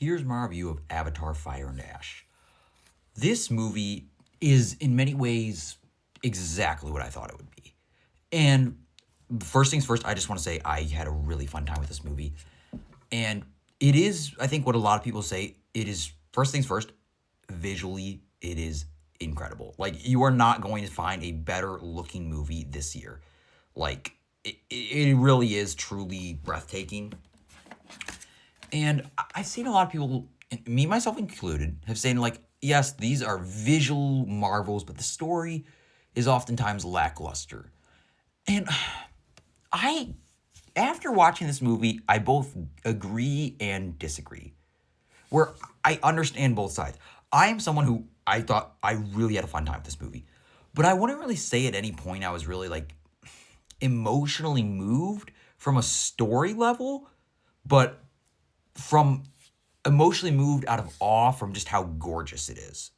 Here's my review of Avatar Fire and Ash. This movie is, in many ways, exactly what I thought it would be. And first things first, I just want to say I had a really fun time with this movie. And it is, I think, what a lot of people say. It is, first things first, visually, it is incredible. Like, you are not going to find a better looking movie this year. Like, it really is truly breathtaking. And I've seen a lot of people, me myself included, have said, like, yes, these are visual marvels, but the story is oftentimes lackluster. And I, after watching this movie, I both agree and disagree. Where I understand both sides. I am someone who I thought I really had a fun time with this movie. But I wouldn't really say at any point I was really like emotionally moved from a story level, but from emotionally moved out of awe from just how gorgeous it is.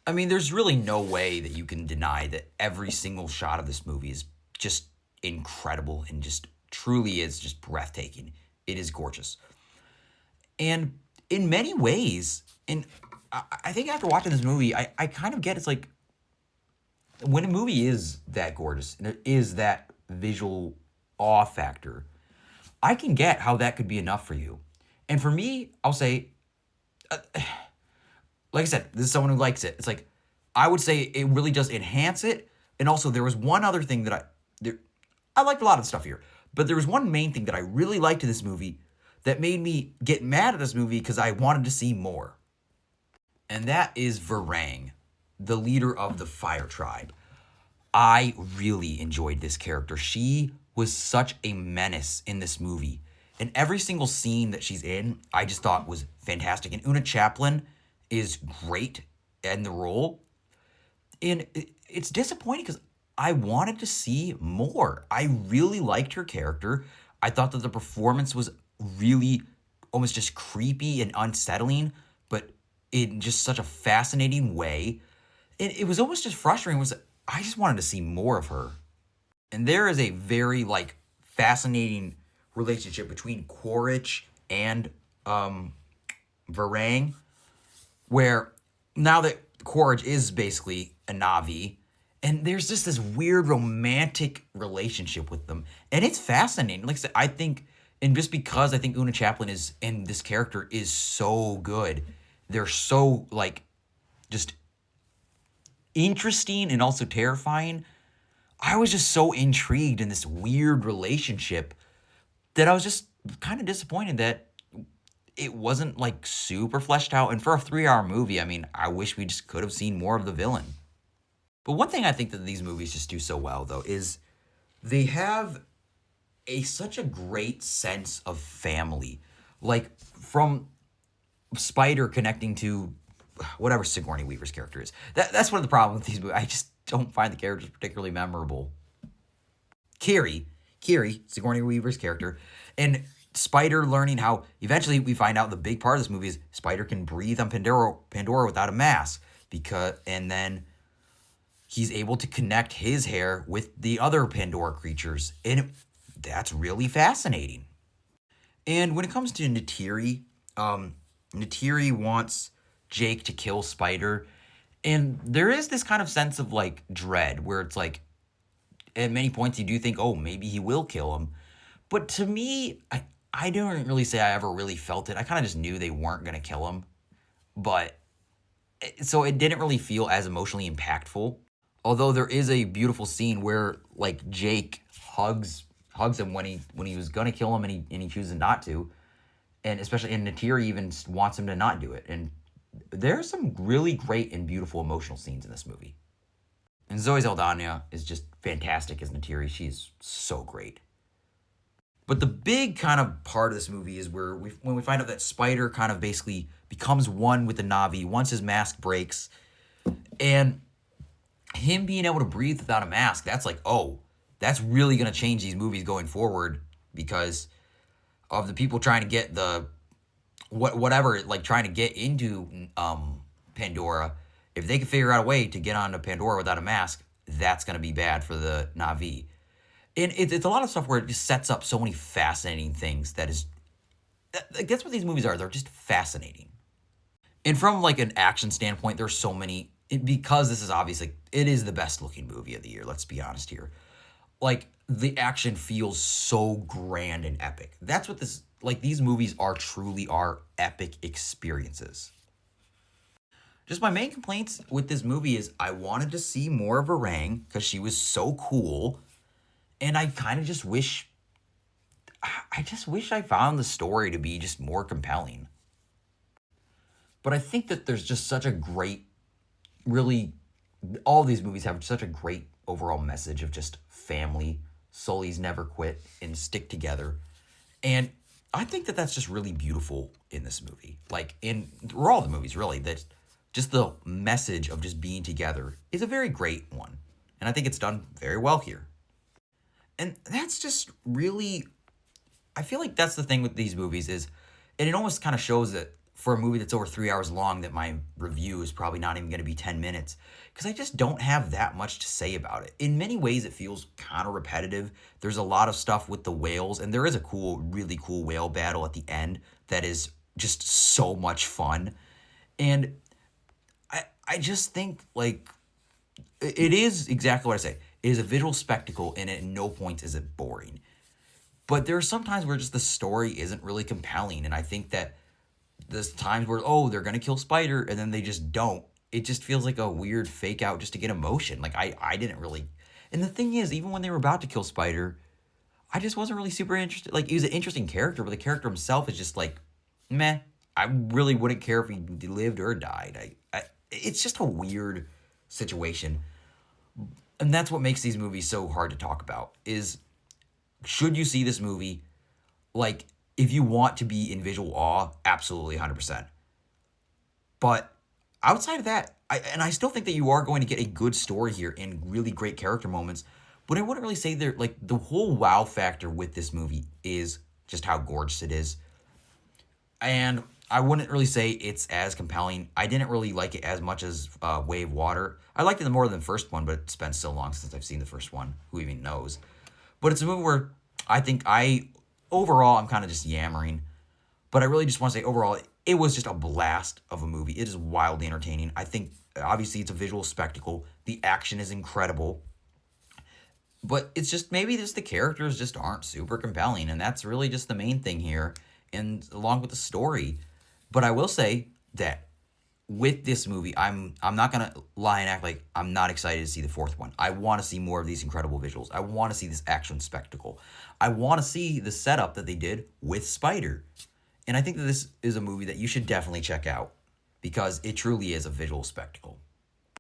I mean, there's really no way that you can deny that every single shot of this movie is just incredible and just truly is just breathtaking. It is gorgeous. And in many ways, and I think after watching this movie, I kind of get it's like when a movie is that gorgeous and it is that visual awe factor, I can get how that could be enough for you. And for me, I'll say, like I said, this is someone who likes it. It's like, I would say it really does enhance it. And also, there was one other thing that I liked a lot of stuff here, but there was one main thing that I really liked in this movie that made me get mad at this movie because I wanted to see more. And that is Varang, the leader of the Fire Tribe. I really enjoyed this character. She was such a menace in this movie. And every single scene that she's in, I just thought was fantastic. And Una Chaplin is great in the role. And it's disappointing because I wanted to see more. I really liked her character. I thought that the performance was really almost just creepy and unsettling, but in just such a fascinating way. And it was almost just frustrating. I just wanted to see more of her. And there is a very fascinating relationship between Quaritch and Varang, where now that Quaritch is basically a Na'vi, and there's just this weird romantic relationship with them. And it's fascinating. Like I said, I think, and just because I think Una Chaplin is, and this character is so good, they're so, just interesting and also terrifying. I was just so intrigued in this weird relationship that I was just kind of disappointed that it wasn't, super fleshed out. And for a 3-hour movie, I mean, I wish we just could have seen more of the villain. But one thing I think that these movies just do so well, though, is they have such a great sense of family. Like, from Spider connecting to whatever Sigourney Weaver's character is. That's one of the problems with these movies. I just don't find the characters particularly memorable. Kiri, Sigourney Weaver's character, and Spider learning how, eventually we find out the big part of this movie is Spider can breathe on Pandora without a mask, and then he's able to connect his hair with the other Pandora creatures, and that's really fascinating. And when it comes to Neytiri, Neytiri wants Jake to kill Spider, and there is this kind of sense of dread where it's at many points you do think, oh, maybe he will kill him. But to me, I don't really say I ever really felt it. I kind of just knew they weren't going to kill him. But so it didn't really feel as emotionally impactful. Although there is a beautiful scene where Jake hugs him when he was going to kill him and he chooses not to. And especially, and Neytiri even wants him to not do it. And there's some really great and beautiful emotional scenes in this movie. And Zoe Saldana is just fantastic as Neytiri. She's so great. But the big kind of part of this movie is where when we find out that Spider kind of basically becomes one with the Na'vi once his mask breaks. And him being able to breathe without a mask, that's that's really going to change these movies going forward because of the people trying to get trying to get into Pandora. If they can figure out a way to get onto Pandora without a mask, that's going to be bad for the Na'vi. And it's a lot of stuff where it just sets up so many fascinating things that is That's what these movies are. They're just fascinating. And from like an action standpoint, there's so many because this is obviously it is the best looking movie of the year. Let's be honest here. Like the action feels so grand and epic. That's what this like these movies are truly are epic experiences. Just my main complaints with this movie is I wanted to see more of Orang because she was so cool, and I kind of just wish I just wish I found the story to be just more compelling. But I think that there's just such a great, really, all these movies have such a great overall message of just family, soulies never quit, and stick together. And I think that that's just really beautiful in this movie. Like in or all the movies, really. That just the message of just being together is a very great one, and I think it's done very well here. And that's just really I feel like that's the thing with these movies is, and it almost kind of shows that for a movie that's over 3 hours long, that my review is probably not even going to be 10 minutes because I just don't have that much to say about it. In many ways, it feels kind of repetitive. There's a lot of stuff with the whales, and there is a cool, really cool whale battle at the end that is just so much fun. And I just think like it is exactly what I say. It is a visual spectacle, and at no point is it boring. But there are some times where just the story isn't really compelling, and I think that there's times where they're gonna kill Spider, and then they just don't. It just feels like a weird fake out just to get emotion. Like I didn't really, and the thing is, even when they were about to kill Spider, I just wasn't really super interested. Like he was an interesting character, but the character himself is just like, meh. I really wouldn't care if he lived or died. It's just a weird situation, and that's what makes these movies so hard to talk about. Is should you see this movie? Like, if you want to be in visual awe, absolutely 100%. But outside of that, I still think that you are going to get a good story here and really great character moments. But I wouldn't really say there like the whole wow factor with this movie is just how gorgeous it is. And I wouldn't really say it's as compelling. I didn't really like it as much as Way of Water. I liked it more than the first one, but it's been so long since I've seen the first one. Who even knows? But it's a movie where I think overall, I'm kind of just yammering. But I really just want to say, overall, it was just a blast of a movie. It is wildly entertaining. I think, obviously, it's a visual spectacle. The action is incredible. But it's just, maybe just the characters just aren't super compelling. And that's really just the main thing here. And along with the story. But I will say that with this movie, I'm not gonna lie and act like I'm not excited to see the fourth one. I want to see more of these incredible visuals. I want to see this action spectacle. I want to see the setup that they did with Spider. And I think that this is a movie that you should definitely check out because it truly is a visual spectacle.